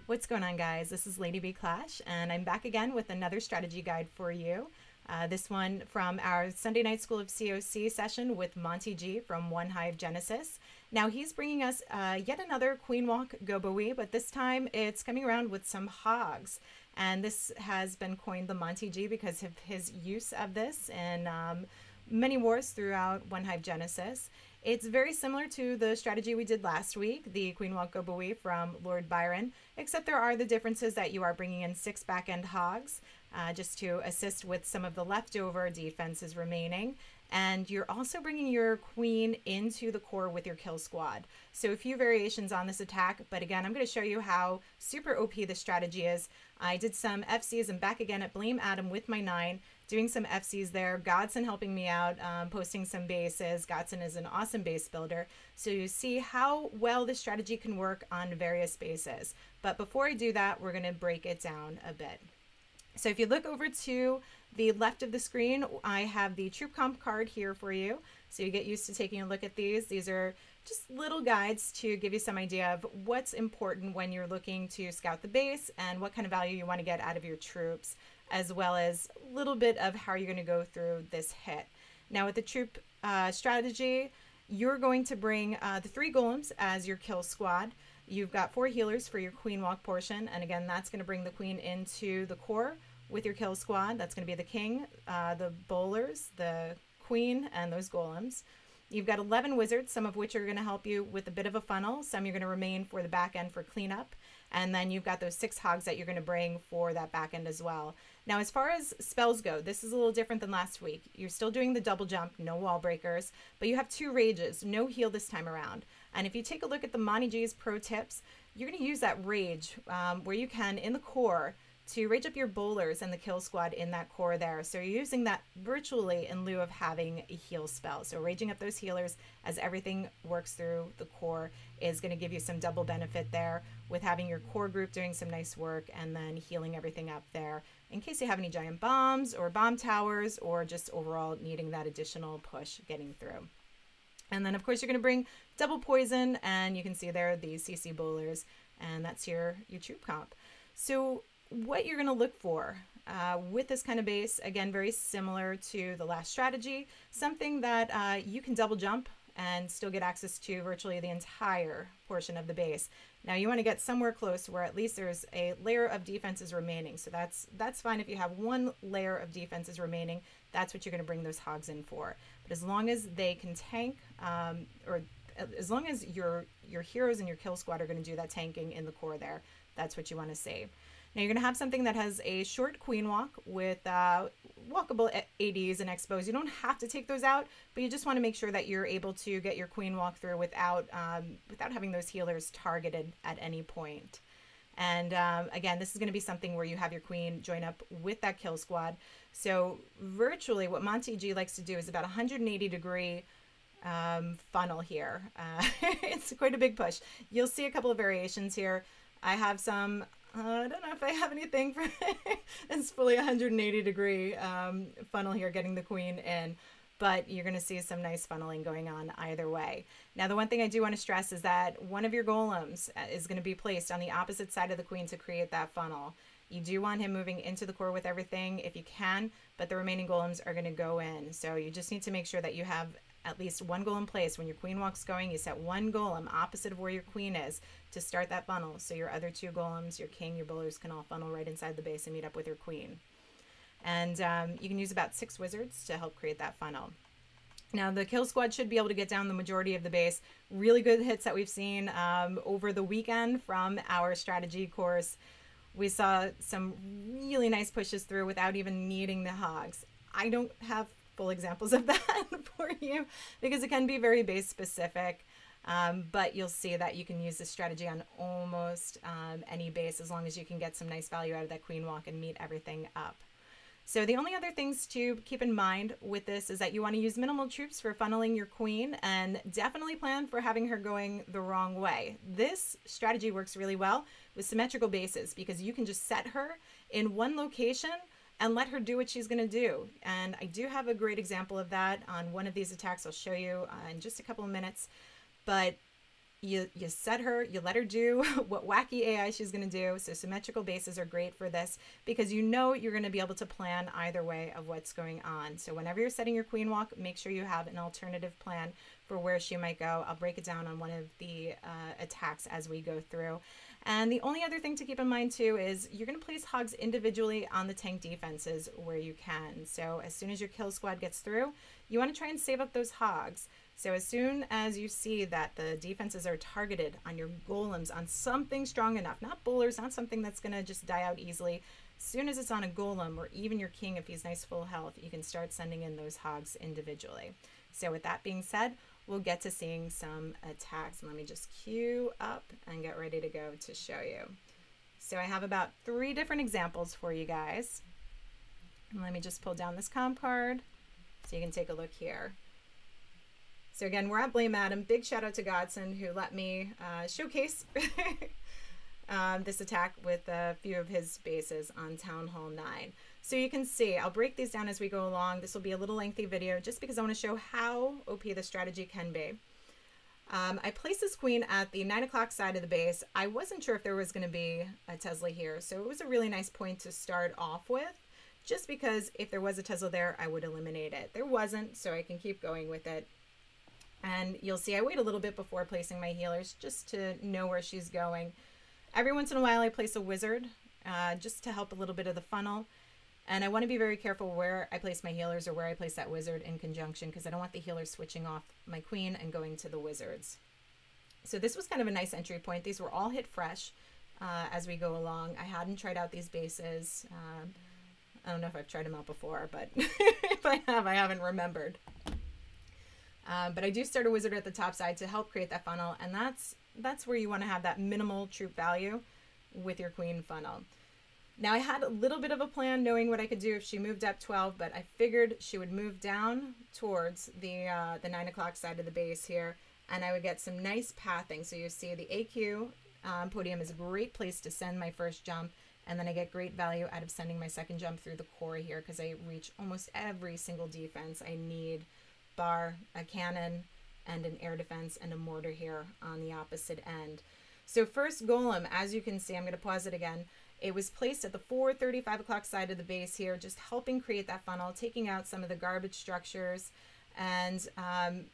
What's going on, guys? This is Lady B Clash, and I'm back again with another strategy guide for you. This one from our Sunday Night School of COC session with MONTYG from One Hive Genesis. Now he's bringing us yet another Queen Walk GoBoWi, but this time it's coming around with some hogs. And this has been coined the MONTYG because of his use of this in many wars throughout One Hive Genesis. It's very similar to the strategy we did last week, the Queen Walk GoBoWi from Lord Byron, except there are the differences that you are bringing in 6 back-end hogs just to assist with some of the leftover defenses remaining. And you're also bringing your queen into the core with your kill squad. So a few variations on this attack, but again, I'm going to show you how super OP this strategy is. I did some FCs and back again at Blame Adam with my 9, doing some FCs there. Godson helping me out, posting some bases. Godson is an awesome base builder. So you see how well this strategy can work on various bases. But before I do that, we're going to break it down a bit. So if you look over to the left of the screen, I have the troop comp card here for you. So you get used to taking a look at these. These are just little guides to give you some idea of what's important when you're looking to scout the base and what kind of value you want to get out of your troops, as well as a little bit of how you're going to go through this hit. Now with the troop strategy, you're going to bring the 3 golems as your kill squad. You've got 4 healers for your queen walk portion, and again, that's going to bring the queen into the core with your kill squad. That's going to be the king, the bowlers, the queen, and those golems. You've got 11 wizards, some of which are going to help you with a bit of a funnel. Some you're going to remain for the back end for cleanup. And then you've got those 6 hogs that you're going to bring for that back end as well. Now, as far as spells go, this is a little different than last week. You're still doing the double jump, no wall breakers, but you have 2 rages, no heal this time around. And if you take a look at the MONTYG's pro tips, you're going to use that rage where you can in the core to rage up your bowlers and the kill squad in that core there. So you're using that virtually in lieu of having a heal spell. So raging up those healers as everything works through the core is going to give you some double benefit there with having your core group doing some nice work and then healing everything up there in case you have any giant bombs or bomb towers or just overall needing that additional push getting through. And then of course you're going to bring double poison, and you can see there the CC bowlers, and that's your troop comp. So what you're going to look for with this kind of base, again, very similar to the last strategy, something that you can double jump and still get access to virtually the entire portion of the base. Now you want to get somewhere close where at least there's a layer of defenses remaining. So that's fine if you have 1 layer of defenses remaining. That's what you're going to bring those hogs in for. But as long as they can tank, or as long as your heroes and your kill squad are going to do that tanking in the core there, that's what you want to save. Now you're going to have something that has a short queen walk with walkable ADs and expos. You don't have to take those out, but you just want to make sure that you're able to get your queen walk through without having those healers targeted at any point. And again, this is going to be something where you have your queen join up with that kill squad. So virtually what MONTYG likes to do is about 180-degree funnel here. It's quite a big push. You'll see a couple of variations here. I have some, I don't know if I have anything for it's fully 180-degree funnel here getting the queen in, but you're going to see some nice funneling going on either way. Now, the one thing I do want to stress is that one of your golems is going to be placed on the opposite side of the queen to create that funnel. You do want him moving into the core with everything if you can, but the remaining golems are going to go in. So you just need to make sure that you have at least 1 golem placed. When your queen walk's going, you set 1 golem opposite of where your queen is to start that funnel. So your other 2 golems, your king, your bowlers can all funnel right inside the base and meet up with your queen. And you can use about 6 wizards to help create that funnel. Now the kill squad should be able to get down the majority of the base. Really good hits that we've seen over the weekend from our strategy course. We saw some really nice pushes through without even needing the hogs. I don't have full examples of that for you because it can be very base specific, but you'll see that you can use this strategy on almost any base as long as you can get some nice value out of that queen walk and meet everything up. So the only other things to keep in mind with this is that you want to use minimal troops for funneling your queen, and definitely plan for having her going the wrong way. This strategy works really well with symmetrical bases because you can just set her in 1 location and let her do what she's going to do. And I do have a great example of that on one of these attacks I'll show you in just a couple of minutes. But you set her, you let her do what wacky AI she's going to do. So symmetrical bases are great for this because you know you're going to be able to plan either way of what's going on. So whenever you're setting your queen walk, make sure you have an alternative plan for where she might go. I'll break it down on one of the attacks as we go through. And the only other thing to keep in mind too is you're going to place hogs individually on the tank defenses where you can. So as soon as your kill squad gets through, you want to try and save up those hogs. So as soon as you see that the defenses are targeted on your golems, on something strong enough, not bowlers, not something that's going to just die out easily, as soon as it's on a golem or even your king, if he's nice full health, you can start sending in those hogs individually. So with that being said, we'll get to seeing some attacks. Let me just queue up and get ready to go to show you. So I have about 3 different examples for you guys. And let me just pull down this comp card so you can take a look here. So again, we're at Blame Adam. Big shout out to Godson who let me showcase this attack with a few of his bases on Town Hall 9. So you can see, I'll break these down as we go along. This will be a little lengthy video just because I want to show how OP the strategy can be. I placed this queen at the 9 o'clock side of the base. I wasn't sure if there was going to be a Tesla here, so it was a really nice point to start off with, just because if there was a Tesla there, I would eliminate it. There wasn't, so I can keep going with it. And you'll see I wait a little bit before placing my healers just to know where she's going. Every once in a while I place a wizard just to help a little bit of the funnel. And I want to be very careful where I place my healers or where I place that wizard in conjunction because I don't want the healers switching off my queen and going to the wizards. So this was kind of a nice entry point. These were all hit fresh as we go along. I hadn't tried out these bases. I don't know if I've tried them out before, but if I have, I haven't remembered. But I do start a wizard at the top side to help create that funnel, and that's where you want to have that minimal troop value with your queen funnel. Now I had a little bit of a plan knowing what I could do if she moved up 12, but I figured she would move down towards the 9 o'clock side of the base here, and I would get some nice pathing. So you see the AQ podium is a great place to send my first jump, and then I get great value out of sending my second jump through the core here because I reach almost every single defense I need, bar a cannon and an air defense and a mortar here on the opposite end. So first golem, as you can see, I'm going to pause it again. It was placed at the 4:35 o'clock side of the base here, just helping create that funnel, taking out some of the garbage structures, and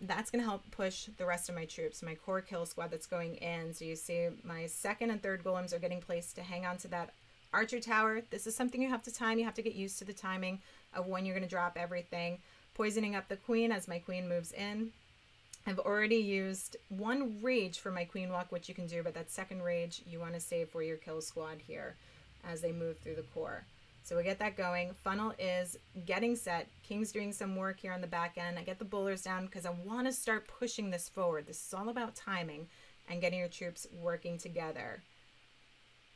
that's going to help push the rest of my troops, my core kill squad that's going in. So you see my second and third golems are getting placed to hang on to that archer tower. This is something you have to time. You have to get used to the timing of when you're going to drop everything. Poisoning up the queen as my queen moves in. I've already used 1 rage for my queen walk, which you can do, but that second rage you want to save for your kill squad here as they move through the core. So we get that going. Funnel is getting set. King's doing some work here on the back end. I get the bowlers down because I want to start pushing this forward. This is all about timing and getting your troops working together.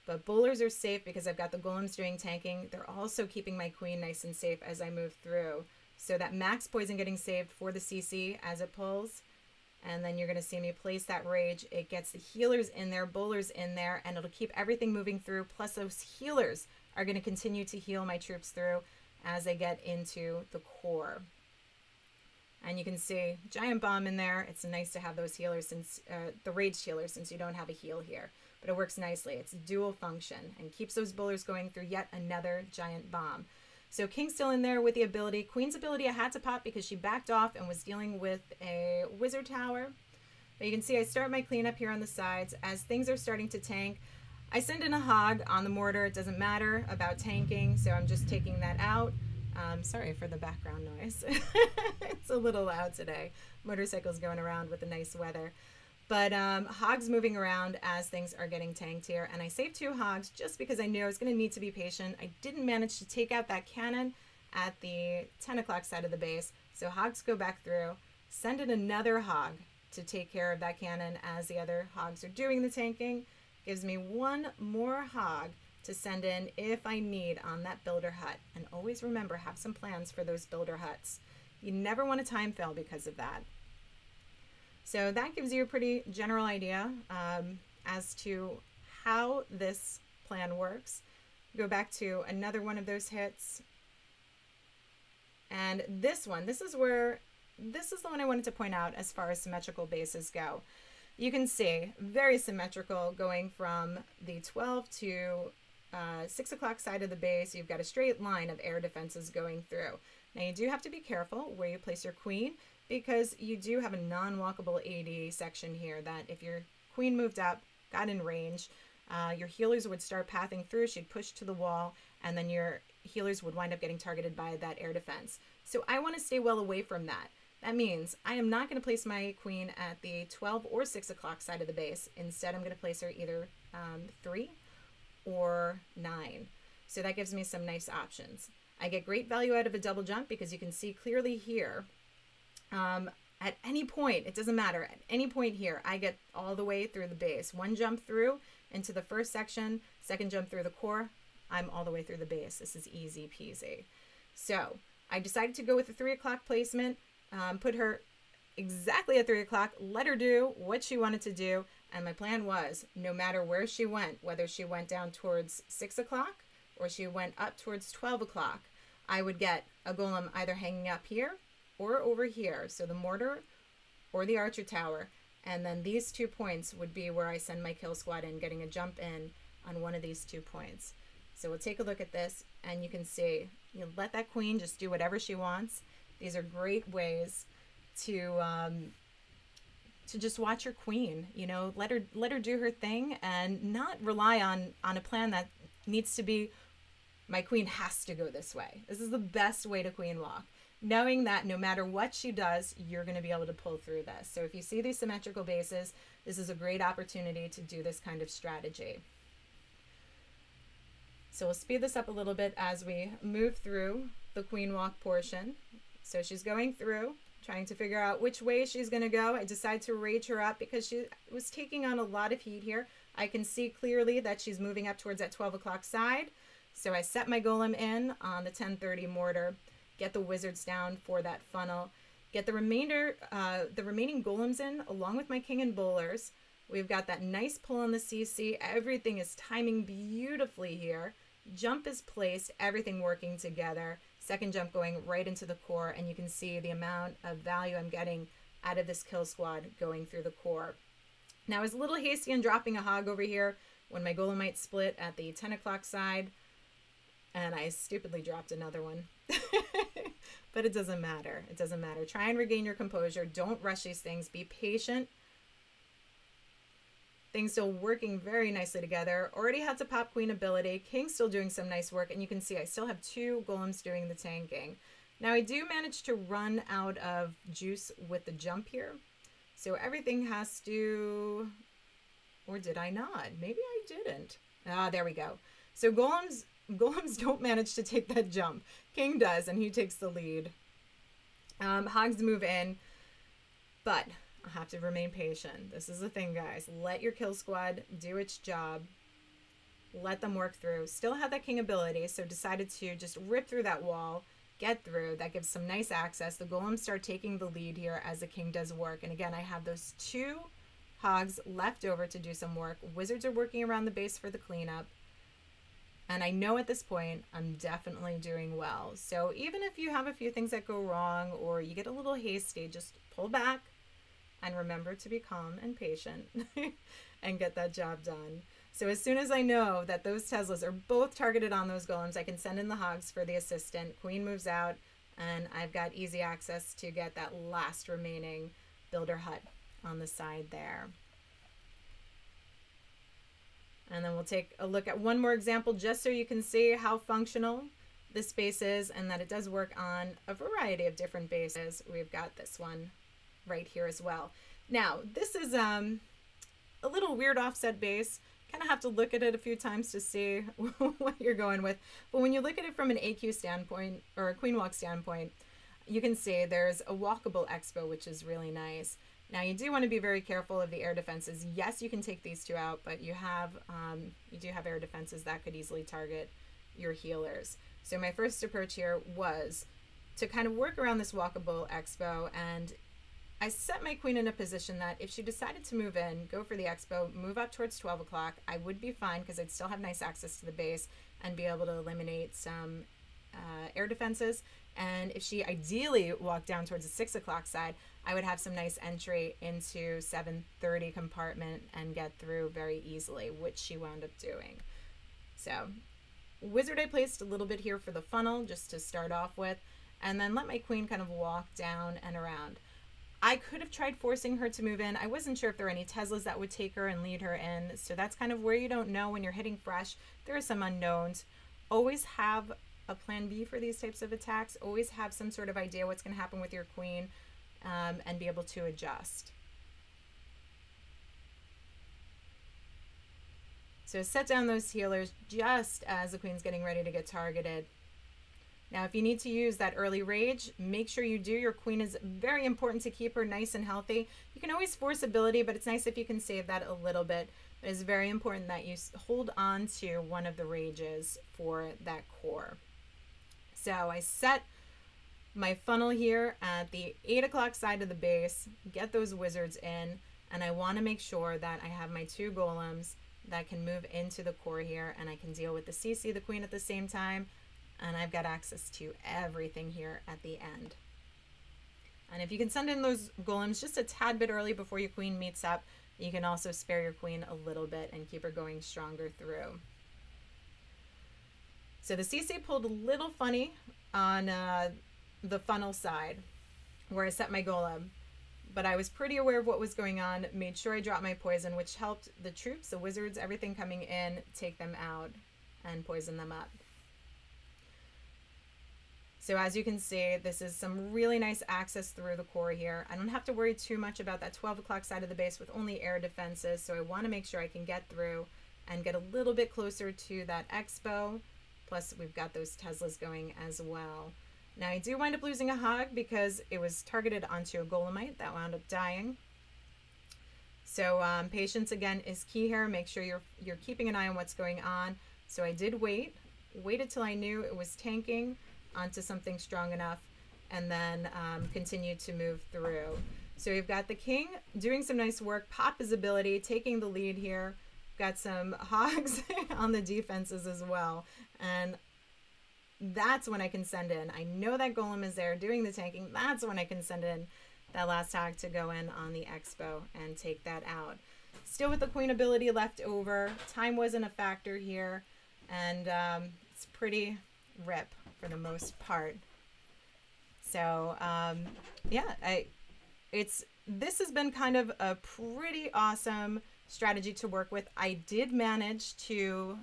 But bowlers are safe because I've got the golems doing tanking. They're also keeping my queen nice and safe as I move through. So that max poison getting saved for the CC as it pulls. And then you're going to see me place that rage. It gets the healers in there, bowlers in there, and it'll keep everything moving through. Plus those healers are going to continue to heal my troops through as they get into the core. And you can see giant bomb in there. It's nice to have those healers since the rage healers since you don't have a heal here. But it works nicely. It's dual function and keeps those bowlers going through yet another giant bomb. So King's still in there with the ability. Queen's ability I had to pop because she backed off and was dealing with a wizard tower. But you can see I start my cleanup here on the sides. As things are starting to tank, I send in a hog on the mortar. It doesn't matter about tanking, so I'm just taking that out. Sorry for the background noise. It's a little loud today. Motorcycles going around with the nice weather. But hogs moving around as things are getting tanked here. And I saved 2 hogs just because I knew I was going to need to be patient. I didn't manage to take out that cannon at the 10 o'clock side of the base. So hogs go back through, send in another hog to take care of that cannon as the other hogs are doing the tanking. Gives me 1 more hog to send in if I need on that builder hut. And always remember, have some plans for those builder huts. You never want to time fail because of that. So that gives you a pretty general idea as to how this plan works. Go back to another one of those hits. And this one, this is the one I wanted to point out as far as symmetrical bases go. you can see very symmetrical going from the 12 to 6 o'clock side of the base. You've got a straight line of air defenses going through. Now you do have to be careful where you place your queen, because you do have a non-walkable AD section here that if your queen moved up, got in range, your healers would start pathing through, she'd push to the wall, and then your healers would wind up getting targeted by that air defense. So I want to stay well away from that. That means I am not going to place my queen at the 12 or 6 o'clock side of the base. Instead, I'm going to place her either 3 or 9. So that gives me some nice options. I get great value out of a double jump because you can see clearly here, at any point, it doesn't matter, at any point here, I get all the way through the base. One jump through into the first section, second jump through the core, I'm all the way through the base. This is easy peasy. So I decided to go with the 3 o'clock placement, put her exactly at 3 o'clock, let her do what she wanted to do. And my plan was, no matter where she went, whether she went down towards 6 o'clock or she went up towards 12 o'clock, I would get a golem either hanging up here or over here. So the mortar or the archer tower. And then these 2 points would be where I send my kill squad in, getting a jump in on one of these 2 points. So we'll take a look at this, and you can see, you let that queen just do whatever she wants. These are great ways to just watch your queen, you know, let her do her thing and not rely on a plan that needs to be, my queen has to go this way. This is the best way to queen walk. Knowing that no matter what she does, you're going to be able to pull through this. So if you see these symmetrical bases, this is a great opportunity to do this kind of strategy. So we'll speed this up a little bit as we move through the queen walk portion. So she's going through, trying to figure out which way she's going to go. I decided to rage her up because she was taking on a lot of heat here. I can see clearly that she's moving up towards that 12 o'clock side. So I set my golem in on the 1030 mortar, get the wizards down for that funnel, get the remaining golems in along with my king and bowlers. We've got that nice pull on the CC. Everything is timing beautifully here. Jump is placed, everything working together. Second jump going right into the core, and you can see the amount of value I'm getting out of this kill squad going through the core. Now I was a little hasty on dropping a hog over here when my golem might split at the 10 o'clock side, and I stupidly dropped another one. But it doesn't matter. It doesn't matter. Try and regain your composure. Don't rush these things. Be patient. Things still working very nicely together. Already had to pop queen ability. King's still doing some nice work. And you can see I still have 2 golems doing the tanking. Now I do manage to run out of juice with the jump here. So everything has to... Or did I not? Maybe I didn't. Ah, there we go. So golems don't manage to take that jump. King does, and he takes the lead. Hogs move in, but I have to remain patient. This is the thing, guys. Let your kill squad do its job. Let them work through. Still have that king ability, so decided to just rip through that wall, get through. That gives some nice access. The golems start taking the lead here as the king does work. And again, I have those 2 hogs left over to do some work. Wizards are working around the base for the cleanup. And I know at this point, I'm definitely doing well. So even if you have a few things that go wrong or you get a little hasty, just pull back and remember to be calm and patient and get that job done. So as soon as I know that those Teslas are both targeted on those golems, I can send in the hogs for the assistant. Queen moves out, and I've got easy access to get that last remaining builder hut on the side there. And then we'll take a look at one more example just so you can see how functional this space is and that it does work on a variety of different bases. We've got this one right here as well. Now, this is a little weird offset base. Kind of have to look at it a few times to see what you're going with. But when you look at it from an AQ standpoint or a queen walk standpoint, you can see there's a walkable expo, which is really nice. Now you do want to be very careful of the air defenses. Yes, you can take these 2 out, but you do have air defenses that could easily target your healers. So my first approach here was to kind of work around this walkable expo, and I set my queen in a position that if she decided to move in, go for the expo, move up towards 12 o'clock, I would be fine because I'd still have nice access to the base and be able to eliminate some air defenses. And if she ideally walked down towards the 6 o'clock side, I would have some nice entry into 7:30 compartment and get through very easily, which she wound up doing. So wizard I placed a little bit here for the funnel just to start off with, and then let my queen kind of walk down and around. I could have tried forcing her to move in. I wasn't sure if there were any Teslas that would take her and lead her in. So that's kind of where you don't know when you're hitting fresh. There are some unknowns. Always have a plan B for these types of attacks. Always have some sort of idea what's going to happen with your queen, and be able to adjust. So set down those healers just as the queen's getting ready to get targeted. Now, if you need to use that early rage, make sure you do. Your queen is very important to keep her nice and healthy. You can always force ability, but it's nice if you can save that a little bit. But it's very important that you hold on to one of the rages for that core. So I set my funnel here at the 8 o'clock side of the base, get those wizards in, and I want to make sure that I have my 2 golems that can move into the core here, and I can deal with the CC, the queen, at the same time. And I've got access to everything here at the end. And if you can send in those golems just a tad bit early before your queen meets up, you can also spare your queen a little bit and keep her going stronger through. So the CC pulled a little funny on the funnel side where I set my golem, but I was pretty aware of what was going on, made sure I dropped my poison, which helped the troops, the wizards, everything coming in, take them out and poison them up. So as you can see, this is some really nice access through the core here. I don't have to worry too much about that 12 o'clock side of the base with only air defenses, so I want to make sure I can get through and get a little bit closer to that expo. Plus, we've got those Teslas going as well. Now, I do wind up losing a hog because it was targeted onto a golemite that wound up dying. So patience, again, is key here. Make sure you're keeping an eye on what's going on. So I did waited till I knew it was tanking onto something strong enough, and then continue to move through. So we've got the king doing some nice work, pop his ability, taking the lead here. Got some hogs on the defenses as well, and that's when I can send in. I know that golem is there doing the tanking. That's when I can send in that last hog to go in on the expo and take that out. Still with the queen ability left over. Time wasn't a factor here, and it's pretty rip for the most part. So yeah, this has been kind of a pretty awesome strategy to work with. I did manage to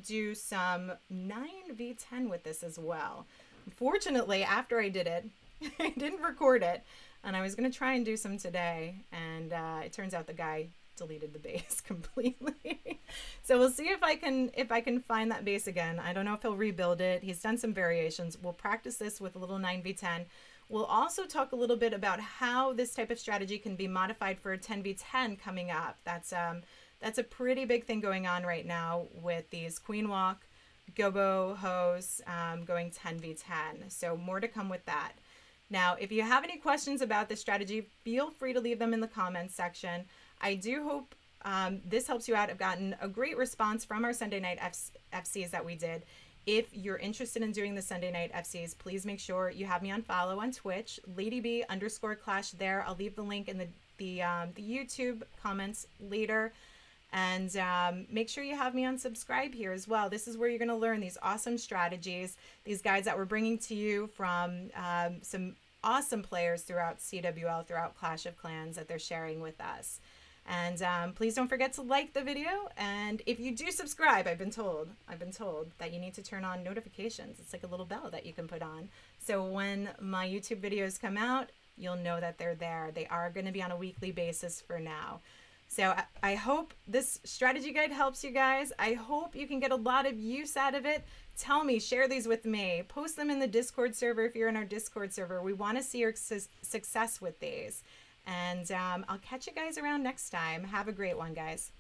do some 9v10 with this as well. Unfortunately, after I did it, I didn't record it, and I was going to try and do some today, and it turns out the guy deleted the base completely. So we'll see if I can find that base again. I don't know if he'll rebuild it. He's done some variations. We'll practice this with a little 9v10. We'll also talk a little bit about how this type of strategy can be modified for a 10v10 coming up. That's a pretty big thing going on right now with these queen walk gobo hos going 10v10. So more to come with that. Now, if you have any questions about this strategy, feel free to leave them in the comments section. I do hope this helps you out. I've gotten a great response from our Sunday night FCs that we did. If you're interested in doing the Sunday night FCs, please make sure you have me on follow on Twitch, LadyB_Clash there. I'll leave the link in the YouTube comments later. And make sure you have me on subscribe here as well. This is where you're going to learn these awesome strategies, these guides that we're bringing to you from some awesome players throughout CWL, throughout Clash of Clans that they're sharing with us. And please don't forget to like the video. And if you do subscribe, I've been told that you need to turn on notifications. It's like a little bell that you can put on. So when my YouTube videos come out, you'll know that they're there. They are going to be on a weekly basis for now. So I hope this strategy guide helps you guys. I hope you can get a lot of use out of it. Tell me, share these with me. Post them in the Discord server if you're in our Discord server. We want to see your success with these. And I'll catch you guys around next time. Have a great one, guys.